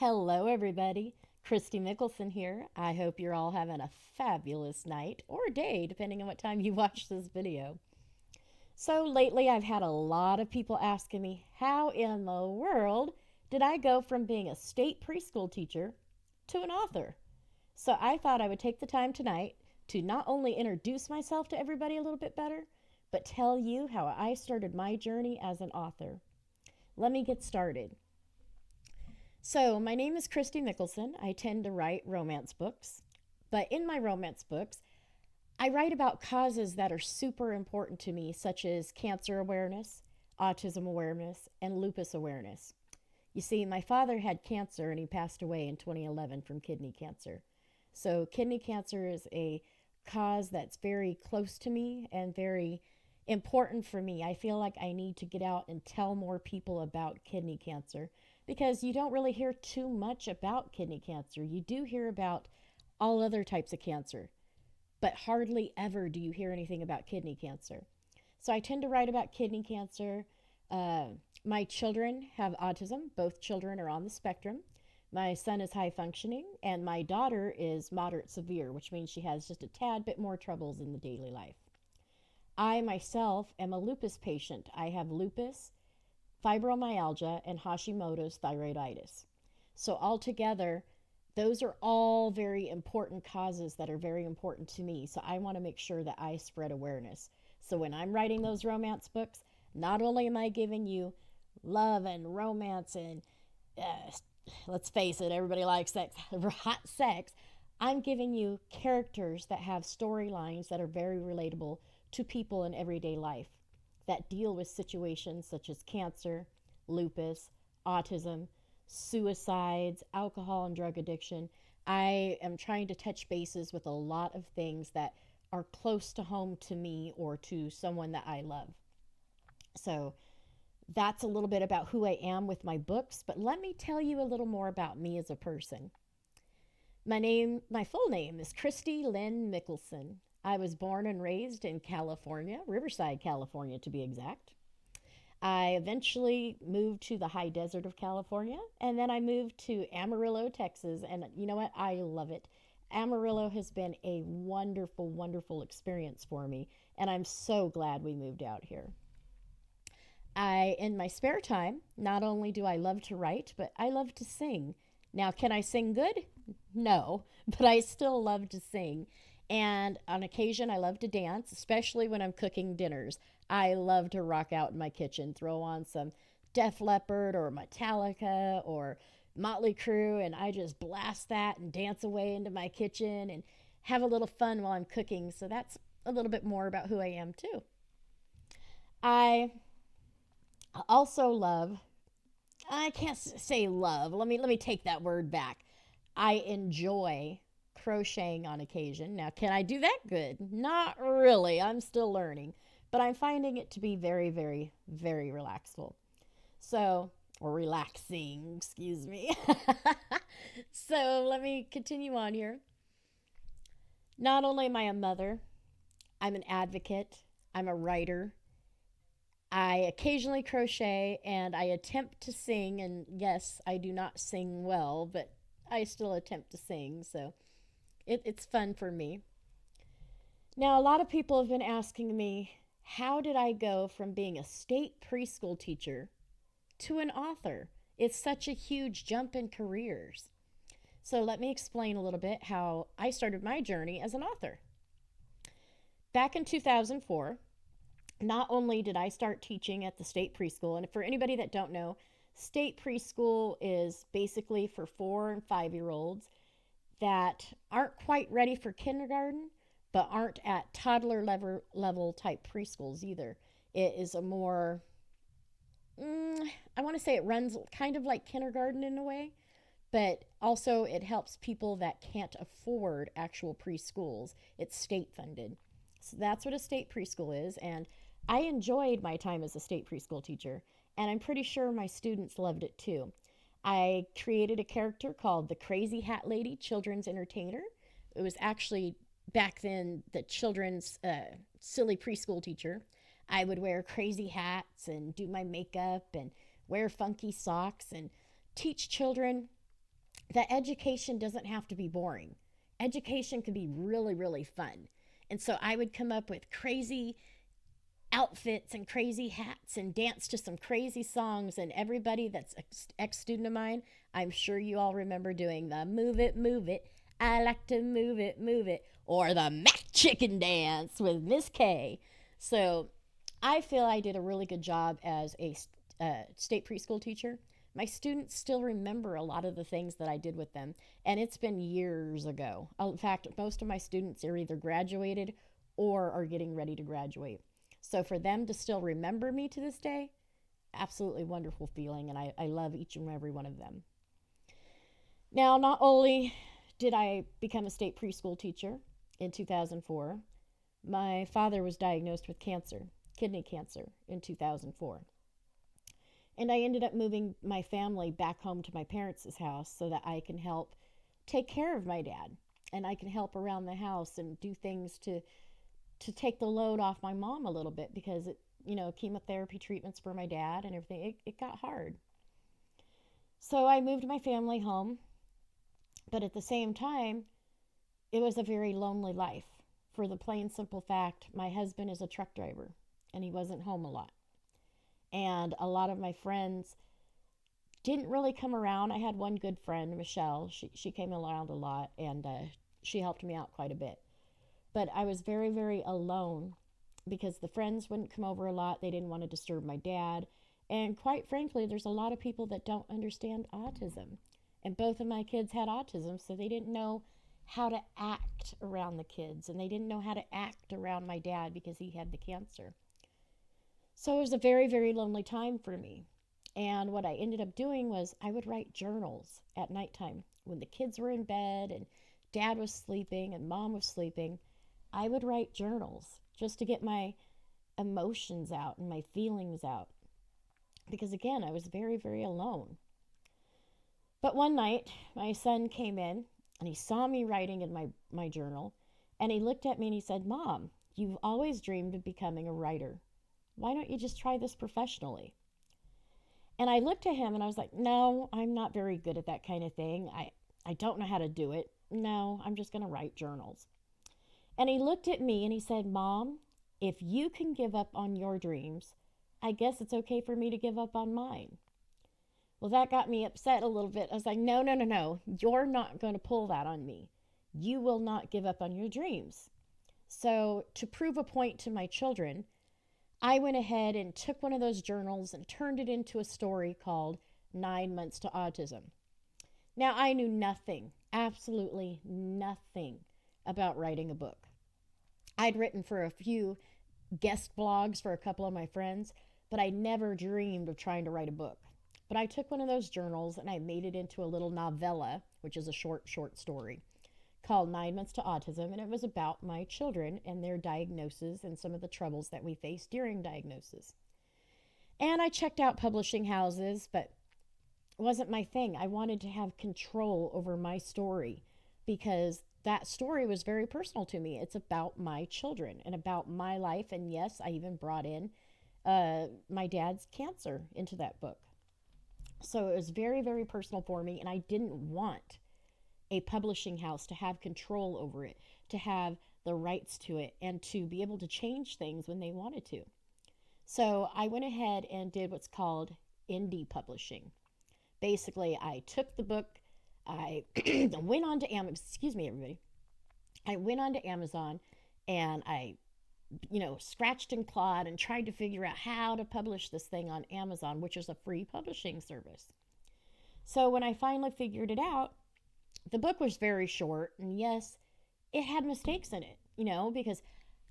Hello, everybody. Christy Mickelson here. I hope you're all having a fabulous night or day, depending on what time you watch this video. So, lately, I've had a lot of people asking me, how in the world did I go from being a state preschool teacher to an author? So, I thought I would take the time tonight to not only introduce myself to everybody a little bit better, but tell you how I started my journey as an author. Let me get started. So, my name is Christy Mickelson. I tend to write romance books. But in my romance books, I write about causes that are super important to me, such as cancer awareness, autism awareness, and lupus awareness. You see, my father had cancer and he passed away in 2011 from kidney cancer. So, kidney cancer is a cause that's very close to me and very important for me. I feel like I need to get out and tell more people about kidney cancer because you don't really hear too much about kidney cancer. You do hear about all other types of cancer, but hardly ever do you hear anything about kidney cancer. So I tend to write about kidney cancer. Uh, my children have autism. Both children are on the spectrum. My son is high functioning, and my daughter is moderate severe, which means she has just a tad bit more troubles in the daily life. I myself am a lupus patient. I have lupus, fibromyalgia, and Hashimoto's thyroiditis. So, altogether, those are all very important causes that are very important to me. So, I want to make sure that I spread awareness. So, when I'm writing those romance books, not only am I giving you love and romance and uh, let's face it, everybody likes sex, hot sex. I'm giving you characters that have storylines that are very relatable to people in everyday life that deal with situations such as cancer, lupus, autism, suicides, alcohol and drug addiction. I am trying to touch bases with a lot of things that are close to home to me or to someone that I love. So, that's a little bit about who I am with my books, but let me tell you a little more about me as a person. My full name is Christy Lynn Mickelson. I was born and raised in California, Riverside, California to be exact. I eventually moved to the high desert of California, and then I moved to Amarillo, Texas, and you know what? I love it. Amarillo has been a wonderful, wonderful experience for me, and I'm so glad we moved out here. In my spare time, not only do I love to write, but I love to sing. Now, can I sing good? No, but I still love to sing. And on occasion, I love to dance, especially when I'm cooking dinners. I love to rock out in my kitchen, throw on some Def Leppard or Metallica or Motley Crue, and I just blast that and dance away into my kitchen and have a little fun while I'm cooking. So that's a little bit more about who I am, too. I also love, I can't say love. Let me take that word back. I enjoy crocheting on occasion. Now, can I do that good? Not really. I'm still learning, but I'm finding it to be very, very, very relaxful. So, or relaxing, excuse me. So, let me continue on here. Not only am I a mother, I'm an advocate, I'm a writer, I occasionally crochet and I attempt to sing. And yes, I do not sing well, but I still attempt to sing. So it's fun for me. Now, a lot of people have been asking me, how did I go from being a state preschool teacher to an author? It's such a huge jump in careers. So let me explain a little bit how I started my journey as an author. Back in 2004, not only did I start teaching at the state preschool, and for anybody that don't know, state preschool is basically for 4 and 5 year olds that aren't quite ready for kindergarten, but aren't at toddler level type preschools either. It is a more, I want to say it runs kind of like kindergarten in a way, but also it helps people that can't afford actual preschools. It's state funded. So that's what a state preschool is. And I enjoyed my time as a state preschool teacher, and I'm pretty sure my students loved it too. I created a character called the Crazy Hat Lady Children's Entertainer. It was actually back then the children's silly preschool teacher. I would wear crazy hats and do my makeup and wear funky socks and teach children that education doesn't have to be boring. Education can be really, really fun. And so I would come up with crazy outfits and crazy hats and dance to some crazy songs. And everybody that's ex student of mine, I'm sure you all remember doing the move it. I like to move it, or the Mac Chicken dance with Miss K. So I feel I did a really good job as a state preschool teacher. My students still remember a lot of the things that I did with them, and it's been years ago. In fact, most of my students are either graduated or are getting ready to graduate. So for them to still remember me to this day, absolutely wonderful feeling, and I love each and every one of them. Now, not only did I become a state preschool teacher in 2004, my father was diagnosed with cancer, kidney cancer, in 2004. And I ended up moving my family back home to my parents' house so that I can help take care of my dad. And I can help around the house and do things to take the load off my mom a little bit, because chemotherapy treatments for my dad and everything, it got hard. So I moved my family home, but at the same time, it was a very lonely life, for the plain simple fact my husband is a truck driver and he wasn't home a lot. And a lot of my friends didn't really come around. I had one good friend, Michelle. She came around a lot, and she helped me out quite a bit. But I was very, very alone because the friends wouldn't come over a lot. They didn't want to disturb my dad. And quite frankly, there's a lot of people that don't understand autism. And both of my kids had autism, so they didn't know how to act around the kids. And they didn't know how to act around my dad because he had the cancer. So it was a very, very lonely time for me. And what I ended up doing was I would write journals at nighttime when the kids were in bed and dad was sleeping and mom was sleeping. I would write journals just to get my emotions out and my feelings out. Because again, I was very, very alone. But one night, my son came in and he saw me writing in my journal, and he looked at me and he said, "Mom, you've always dreamed of becoming a writer. Why don't you just try this professionally?" And I looked at him and I was like, "No, I'm not very good at that kind of thing. I don't know how to do it. No, I'm just going to write journals." And he looked at me and he said, "Mom, if you can give up on your dreams, I guess it's okay for me to give up on mine." Well, that got me upset a little bit. I was like, "No, no, no, no. You're not going to pull that on me. You will not give up on your dreams." So, to prove a point to my children, I went ahead and took one of those journals and turned it into a story called 9 Months to Autism. Now, I knew nothing, absolutely nothing about writing a book. I'd written for a few guest blogs for a couple of my friends, but I never dreamed of trying to write a book. But I took one of those journals and I made it into a little novella, which is a short story, called 9 Months to Autism, and it was about my children and their diagnosis and some of the troubles that we faced during diagnosis. And I checked out publishing houses, but it wasn't my thing. I wanted to have control over my story because that story was very personal to me. It's about my children and about my life, and yes, I even brought in my dad's cancer into that book. So it was very, very personal for me, and I didn't want a publishing house to have control over it, to have the rights to it, and to be able to change things when they wanted to. So I went ahead and did what's called indie publishing. Basically, I took the book, I went on to Amazon, excuse me, everybody. I went on to Amazon and I, scratched and clawed and tried to figure out how to publish this thing on Amazon, which is a free publishing service. So when I finally figured it out, the book was very short, and yes, it had mistakes in it, because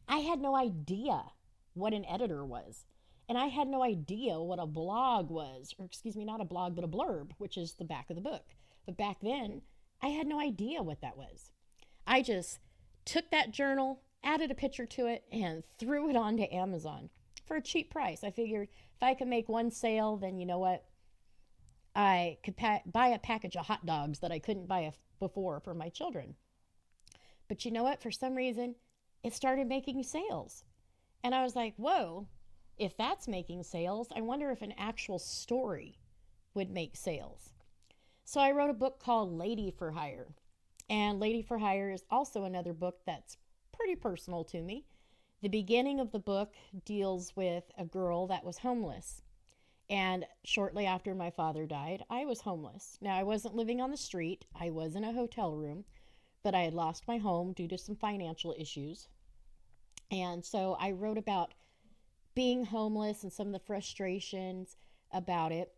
I had no idea what an editor was. And I had no idea what a blog was, or excuse me, not a blog, but a blurb, which is the back of the book. But back then, I had no idea what that was. I just took that journal, added a picture to it, and threw it onto Amazon for a cheap price. I figured if I could make one sale, then you know what? I could buy a package of hot dogs that I couldn't buy before for my children. But you know what? For some reason, it started making sales. And I was like, whoa, if that's making sales, I wonder if an actual story would make sales. So I wrote a book called Lady for Hire. And Lady for Hire is also another book that's pretty personal to me. The beginning of the book deals with a girl that was homeless. And shortly after my father died, I was homeless. Now, I wasn't living on the street, I was in a hotel room, but I had lost my home due to some financial issues. And so I wrote about being homeless and some of the frustrations about it.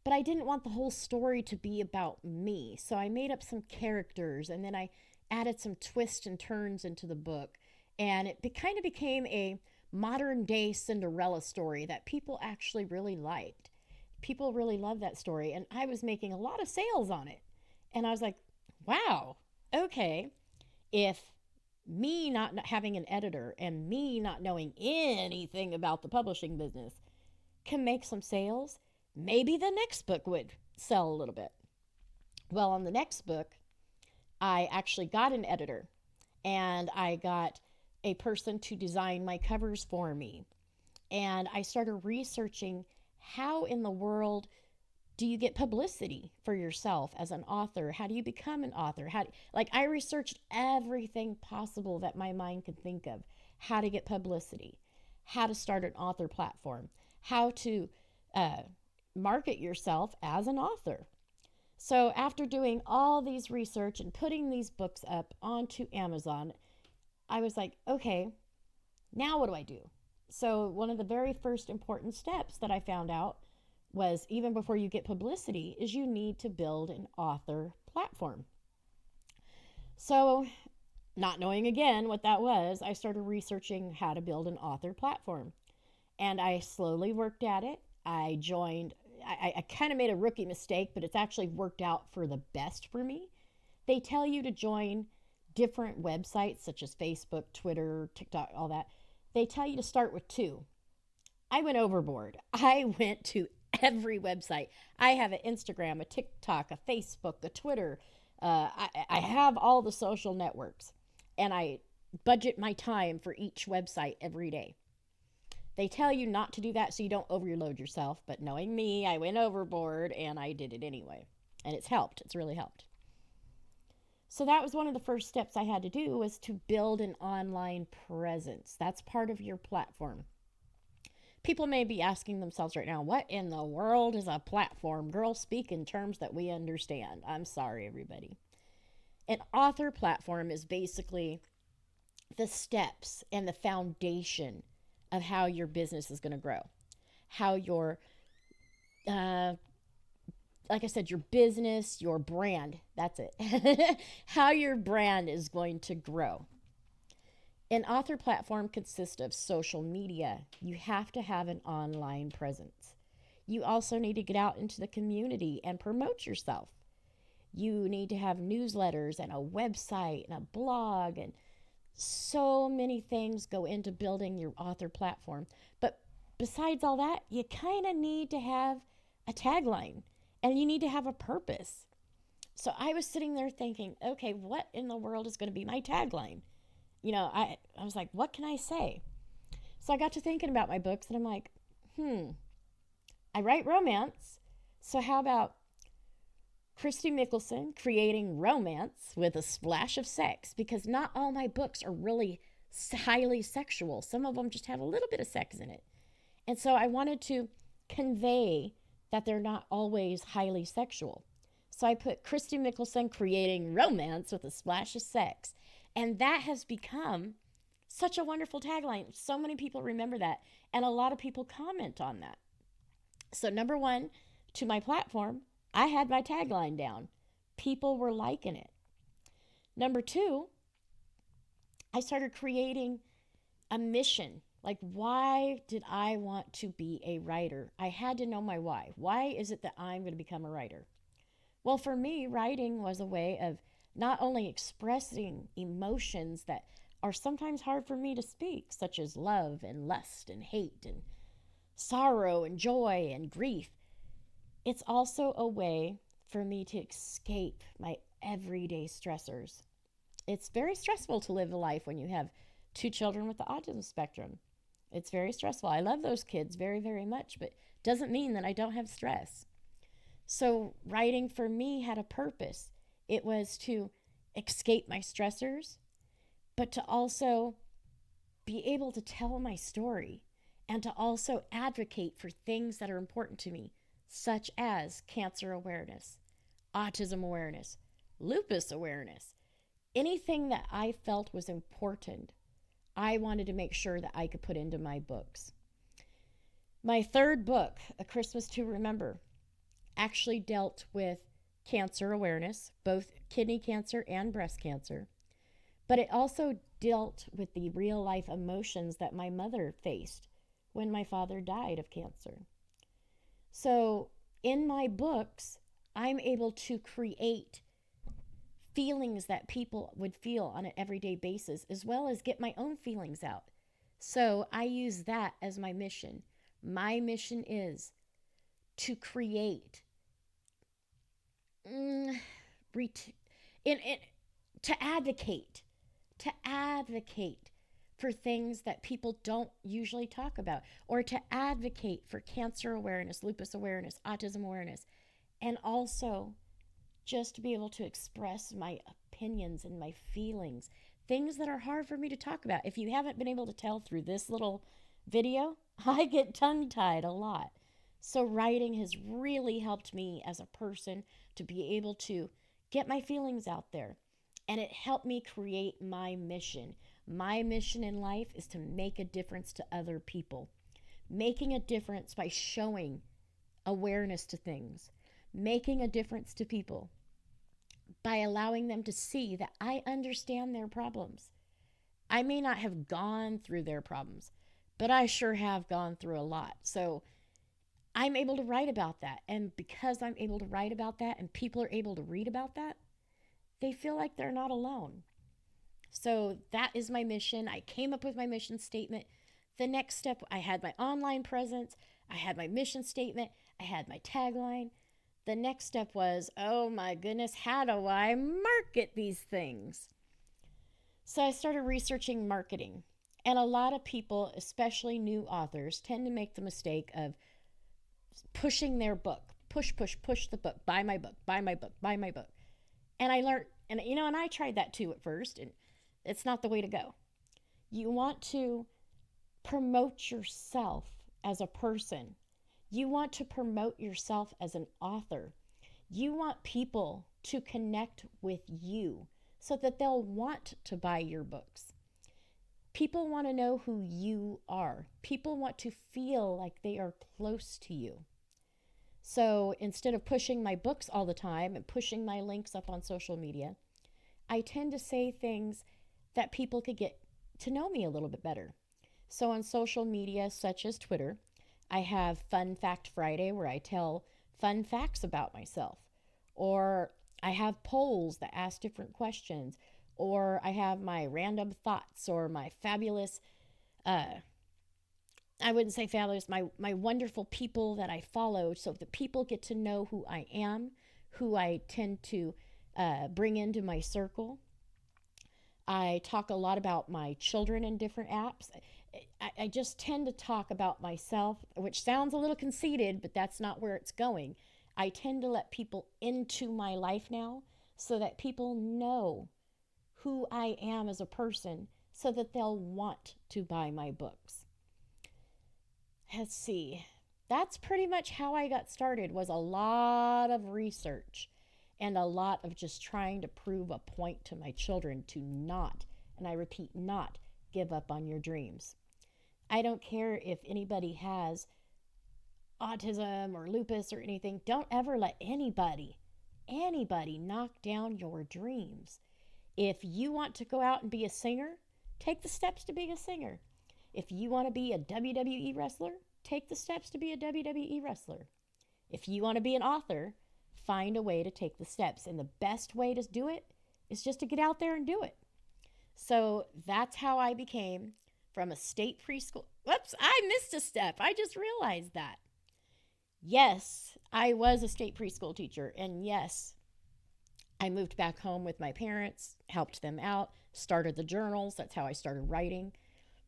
But I didn't want the whole story to be about me. So I made up some characters and then I added some twists and turns into the book. And it kind of became a modern day Cinderella story that people actually really liked. People really loved that story. And I was making a lot of sales on it. And I was like, wow, okay, if me not having an editor and me not knowing anything about the publishing business can make some sales, maybe the next book would sell a little bit. Well, on the next book, I actually got an editor and I got a person to design my covers for me. And I started researching how in the world do you get publicity for yourself as an author? How do you become an author? Like I researched everything possible that my mind could think of. How to get publicity, how to start an author platform, how to uh, market yourself as an author. So after doing all these research and putting these books up onto Amazon, I was like, okay, now what do I do? So one of the very first important steps that I found out was even before you get publicity is you need to build an author platform. So not knowing again what that was, I started researching how to build an author platform. And I slowly worked at it. I kind of made a rookie mistake, but it's actually worked out for the best for me. They tell you to join different websites such as Facebook, Twitter, TikTok, all that. They tell you to start with two. I went overboard. I went to every website. I have an Instagram, a TikTok, a Facebook, a Twitter. I have all the social networks, and I budget my time for each website every day. They tell you not to do that so you don't overload yourself, but knowing me, I went overboard and I did it anyway. And it's helped. It's really helped. So that was one of the first steps I had to do was to build an online presence. That's part of your platform. People may be asking themselves right now, what in the world is a platform? Girls, speak in terms that we understand. I'm sorry, everybody. An author platform is basically the steps and the foundation of how your business is going to grow, how your, like I said, your business, your brand, that's it, how your brand is going to grow. An author platform consists of social media. You have to have an online presence. You also need to get out into the community and promote yourself. You need to have newsletters and a website and a blog, and so many things go into building your author platform. But besides all that, you kind of need to have a tagline and you need to have a purpose. So I was sitting there thinking, okay, what in the world is going to be my tagline? I was like, what can I say? So I got to thinking about my books and I'm like, I write romance. So how about Christy Mickelson creating romance with a splash of sex? Because not all my books are really highly sexual. Some of them just have a little bit of sex in it. And so I wanted to convey that they're not always highly sexual. So I put Christy Mickelson creating romance with a splash of sex. And that has become such a wonderful tagline. So many people remember that. And a lot of people comment on that. So, number one, to my platform, I had my tagline down. People were liking it. Number two, I started creating a mission. Like, why did I want to be a writer? I had to know my why. Why is it that I'm going to become a writer? Well, for me, writing was a way of not only expressing emotions that are sometimes hard for me to speak, such as love and lust and hate and sorrow and joy and grief. It's also a way for me to escape my everyday stressors. It's very stressful to live a life when you have two children with the autism spectrum. It's very stressful. I love those kids very, very much, but doesn't mean that I don't have stress. So writing for me had a purpose. It was to escape my stressors, but to also be able to tell my story and to also advocate for things that are important to me, such as cancer awareness, autism awareness, lupus awareness, anything that I felt was important. I wanted to make sure that I could put into my books. My third book, A Christmas to Remember, actually dealt with cancer awareness, both kidney cancer and breast cancer. But it also dealt with the real life emotions that my mother faced when my father died of cancer. So in my books, I'm able to create feelings that people would feel on an everyday basis, as well as get my own feelings out. So I use that as my mission. My mission is to create ret- in to advocate to advocate for things that people don't usually talk about, or to advocate for cancer awareness, lupus awareness, autism awareness, and also just to be able to express my opinions and my feelings, things that are hard for me to talk about. If you haven't been able to tell through this little video, I get tongue tied a lot. So, writing has really helped me as a person to be able to get my feelings out there. And it helped me create my mission. My mission in life is to make a difference to other people, making a difference by showing awareness to things, making a difference to people by allowing them to see that I understand their problems. I may not have gone through their problems, but I sure have gone through a lot. So I'm able to write about that. And because I'm able to write about that and people are able to read about that, they feel like they're not alone. So that is my mission. I came up with my mission statement. The next step, I had my online presence, I had my mission statement, I had my tagline. The next step was, oh my goodness, how do I market these things? So I started researching marketing. And a lot of people, especially new authors, tend to make the mistake of pushing their book. Push the book. Buy my book, buy my book, buy my book. And I learned, and I tried that too at first, and it's not the way to go. You want to promote yourself as a person. You want to promote yourself as an author. You want people to connect with you so that they'll want to buy your books. People want to know who you are. People want to feel like they are close to you. So instead of pushing my books all the time and pushing my links up on social media, I tend to say things that people could get to know me a little bit better. So on social media, such as Twitter, I have Fun Fact Friday where I tell fun facts about myself. Or I have polls that ask different questions. Or I have my random thoughts or my fabulous, I wouldn't say fabulous, my wonderful people that I follow, so that people get to know who I am, who I tend to bring into my circle. I talk a lot about my children in different apps. I just tend to talk about myself, which sounds a little conceited, but that's not where it's going. I tend to let people into my life now so that people know who I am as a person so that they'll want to buy my books. Let's see. That's pretty much how I got started, was a lot of research and a lot of just trying to prove a point to my children to not, and I repeat, not give up on your dreams. I don't care if anybody has autism or lupus or anything. Don't ever let anybody knock down your dreams. If you want to go out and be a singer, take the steps to be a singer. If you want to be a WWE wrestler, take the steps to be a WWE wrestler. If you want to be an author, find a way to take the steps. And the best way to do it is just to get out there and do it. So that's how I became from a state preschool. Whoops, I missed a step. I just realized that. Yes, I was a state preschool teacher. And yes, I moved back home with my parents, helped them out, started the journals. That's how I started writing.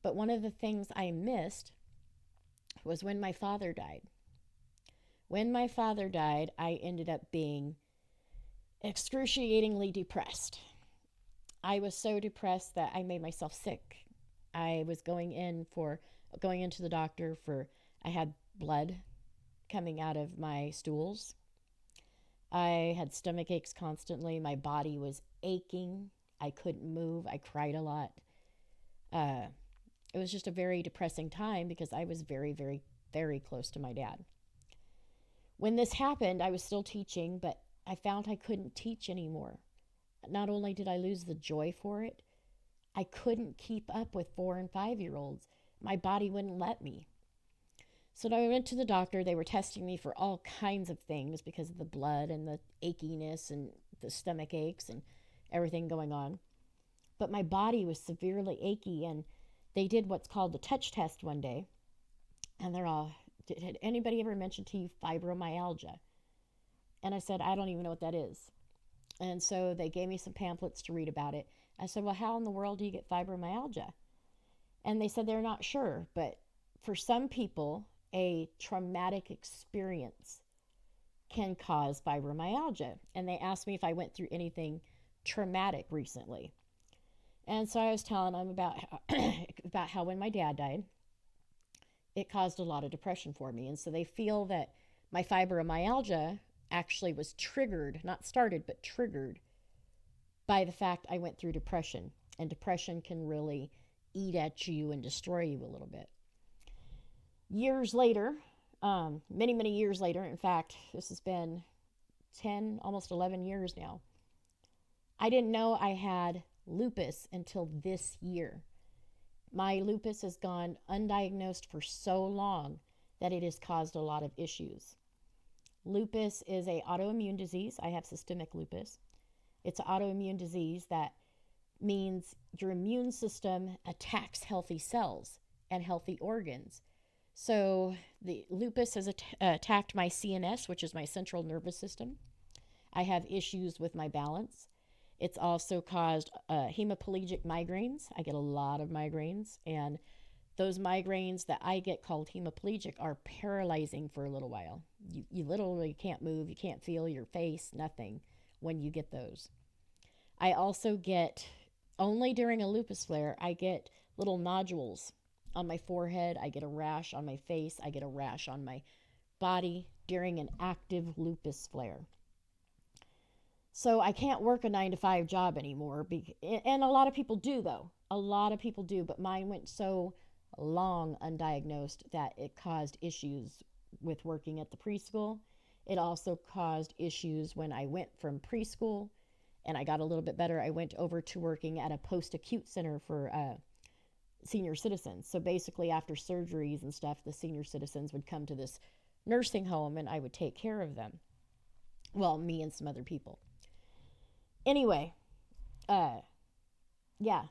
But one of the things I missed was when my father died. When my father died, I ended up being excruciatingly depressed. I was so depressed that I made myself sick. I was going into the doctor for I had blood coming out of my stools. I had stomach aches constantly. My body was aching. I couldn't move. I cried a lot. Uh, it was just a very depressing time because I was very, very, very close to my dad. When this happened, I was still teaching, but I found I couldn't teach anymore. Not only did I lose the joy for it, I couldn't keep up with 4 and 5 year olds. My body wouldn't let me. So I went to the doctor. They were testing me for all kinds of things because of the blood and the achiness and the stomach aches and everything going on. But my body was severely achy, and they did what's called the touch test one day. And they're all, had anybody ever mentioned to you fibromyalgia? And I said, I don't even know what that is. And so they gave me some pamphlets to read about it. I said, well, how in the world do you get fibromyalgia? And they said they're not sure, but for some people, a traumatic experience can cause fibromyalgia. And they asked me if I went through anything traumatic recently. And so I was telling them about how when my dad died, it caused a lot of depression for me. And so they feel that my fibromyalgia actually was triggered, not started, but triggered by the fact I went through depression. And depression can really eat at you and destroy you a little bit. Years later, many, many years later, in fact, this has been 10, almost 11 years now, I didn't know I had lupus until this year. My lupus has gone undiagnosed for so long that it has caused a lot of issues. Lupus is an autoimmune disease. I have systemic lupus. It's an autoimmune disease that means your immune system attacks healthy cells and healthy organs. So the lupus has attacked my CNS, which is my central nervous system. I have issues with my balance. It's also caused hemiplegic migraines. I get a lot of migraines, and those migraines that I get called hemiplegic are paralyzing for a little while. You literally can't move, you can't feel your face, nothing when you get those. I also get, only during a lupus flare, I get little nodules on my forehead. I get a rash on my face. I get a rash on my body during an active lupus flare. So I can't work a 9 to 5 job anymore. And a lot of people do, though. A lot of people do. But mine went so long undiagnosed that it caused issues with working at the preschool. It also caused issues when I went from preschool and I got a little bit better. I went over to working at a post-acute center for senior citizens. So basically, after surgeries and stuff, the senior citizens would come to this nursing home and I would take care of them. Well, me and some other people. Anyway, yeah,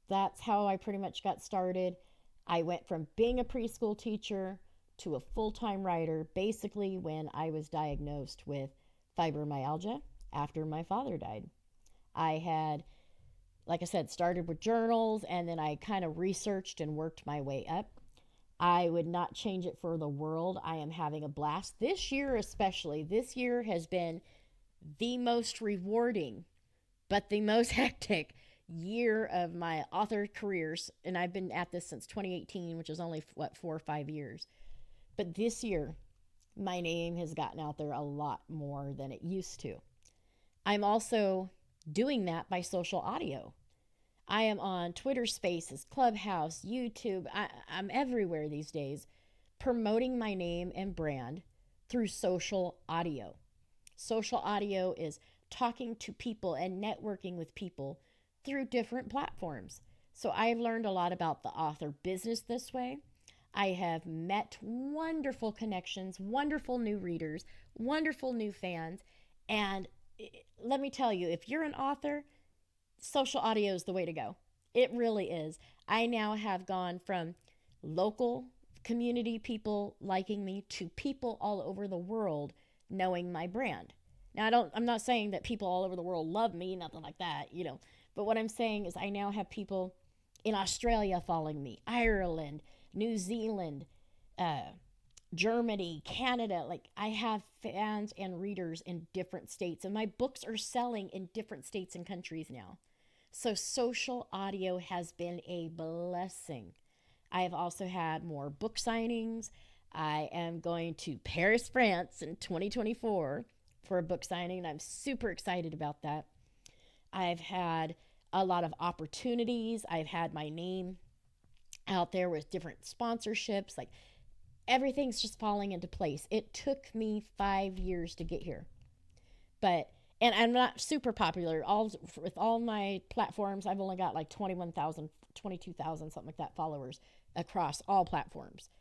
that's how I pretty much got started. I went from being a preschool teacher to a full-time writer basically when I was diagnosed with fibromyalgia after my father died. I had, like I said, started with journals, and then I kind of researched and worked my way up. I would not change it for the world. I am having a blast. This year especially, this year has been the most rewarding, but the most hectic year of my author careers. And I've been at this since 2018, which is only, 4 or 5 years. But this year, my name has gotten out there a lot more than it used to. I'm also doing that by social audio. I am on Twitter Spaces, Clubhouse, YouTube. I'm everywhere these days promoting my name and brand through social audio. Social audio is talking to people and networking with people through different platforms. So I've learned a lot about the author business this way. I have met wonderful connections, wonderful new readers, wonderful new fans. And let me tell you, if you're an author, social audio is the way to go. It really is. I now have gone from local community people liking me to people all over the world knowing my brand. Now, I'm not saying that people all over the world love me, nothing like that, but what I'm saying is I now have people in Australia following me, Ireland, New Zealand, Germany, Canada. Like, I have fans and readers in different states, and my books are selling in different states and countries now. So, social audio has been a blessing. I have also had more book signings. I am going to Paris, France in 2024 for a book signing, and I'm super excited about that. I've had a lot of opportunities. I've had my name out there with different sponsorships. Like, everything's just falling into place. It took me 5 years to get here, but and I'm not super popular. All with all my platforms, I've only got like 21,000, 22,000, something like that followers across all platforms.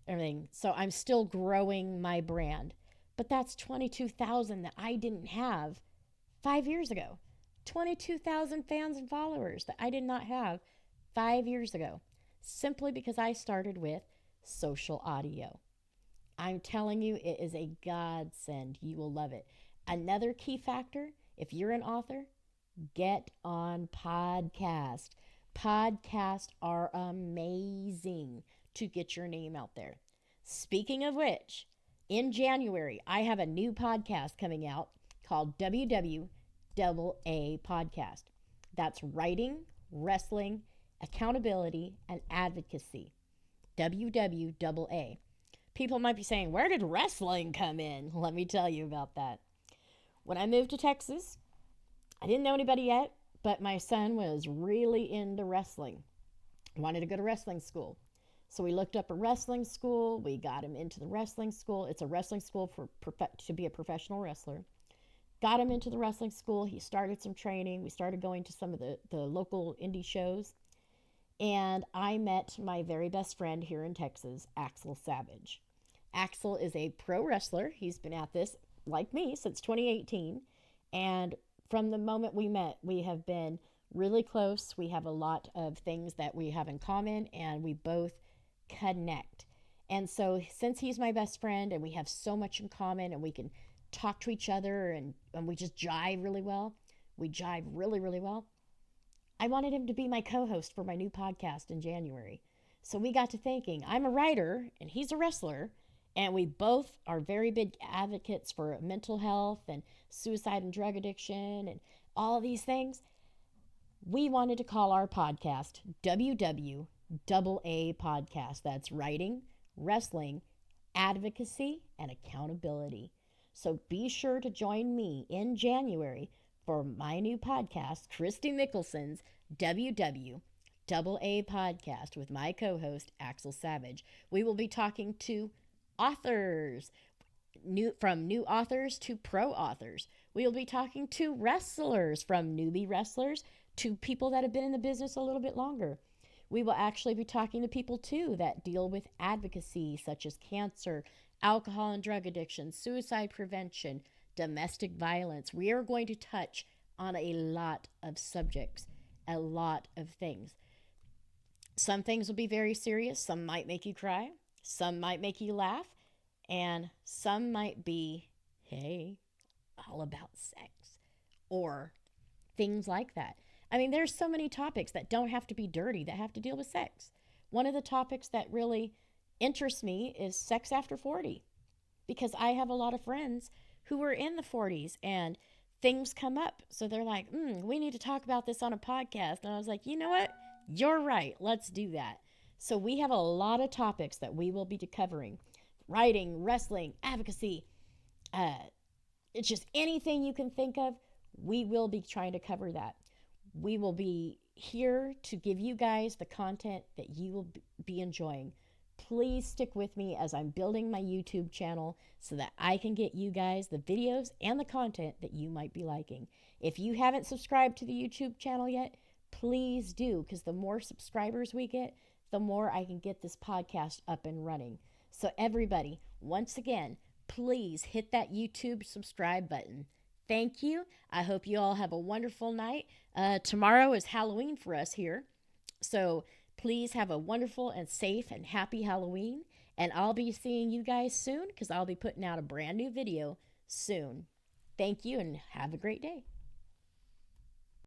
Everything. So I'm still growing my brand. But that's 22,000 that I didn't have 5 years ago. 22,000 fans and followers that I did not have 5 years ago, simply because I started with social audio. I'm telling you, it is a godsend. You will love it. Another key factor, if you're an author, get on podcast. Podcasts are amazing to get your name out there. Speaking of which, in January, I have a new podcast coming out called WWAA Podcast. That's writing, wrestling, accountability, and advocacy. WWAA. People might be saying, where did wrestling come in? Let me tell you about that. When I moved to Texas, I didn't know anybody yet, but my son was really into wrestling. Wanted to go to wrestling school. So we looked up a wrestling school. We got him into the wrestling school. It's a wrestling school to be a professional wrestler. Got him into the wrestling school. He started some training. We started going to some of the local indie shows. And I met my very best friend here in Texas, Axel Savage. Axel is a pro wrestler. He's been at this, like me, since 2018. And from the moment we met, we have been really close. We have a lot of things that we have in common, and we both connect. And so, since he's my best friend and we have so much in common and we can talk to each other and we just jive really well, we jive really, really well. I wanted him to be my co host for my new podcast in January. So we got to thinking, I'm a writer and he's a wrestler, and we both are very big advocates for mental health and suicide and drug addiction and all these things. We wanted to call our podcast WWAA Podcast. That's writing, wrestling, advocacy, and accountability. So be sure to join me in January for my new podcast, Christy Mickelson's WWAA Podcast, with my co-host, Axel Savage. We will be talking to authors, from new authors to pro authors. We will be talking to wrestlers, from newbie wrestlers to people that have been in the business a little bit longer. We will actually be talking to people too that deal with advocacy, such as cancer, alcohol and drug addiction, suicide prevention, domestic violence. We are going to touch on a lot of subjects, a lot of things. Some things will be very serious. Some might make you cry. Some might make you laugh. And some might be, hey, all about sex or things like that. I mean, there's so many topics that don't have to be dirty that have to deal with sex. One of the topics that really interests me is sex after 40, because I have a lot of friends who were in the 40s and things come up. So they're like, we need to talk about this on a podcast. And I was like, you know what? You're right. Let's do that. So we have a lot of topics that we will be covering: writing, wrestling, advocacy. It's just anything you can think of. We will be trying to cover that. We will be here to give you guys the content that you will be enjoying. Please stick with me as I'm building my YouTube channel so that I can get you guys the videos and the content that you might be liking. If you haven't subscribed to the YouTube channel yet, please do, because the more subscribers we get, the more I can get this podcast up and running. So everybody, once again, please hit that YouTube subscribe button. Thank you. I hope you all have a wonderful night. Tomorrow is Halloween for us here. So please have a wonderful and safe and happy Halloween. And I'll be seeing you guys soon, because I'll be putting out a brand new video soon. Thank you and have a great day.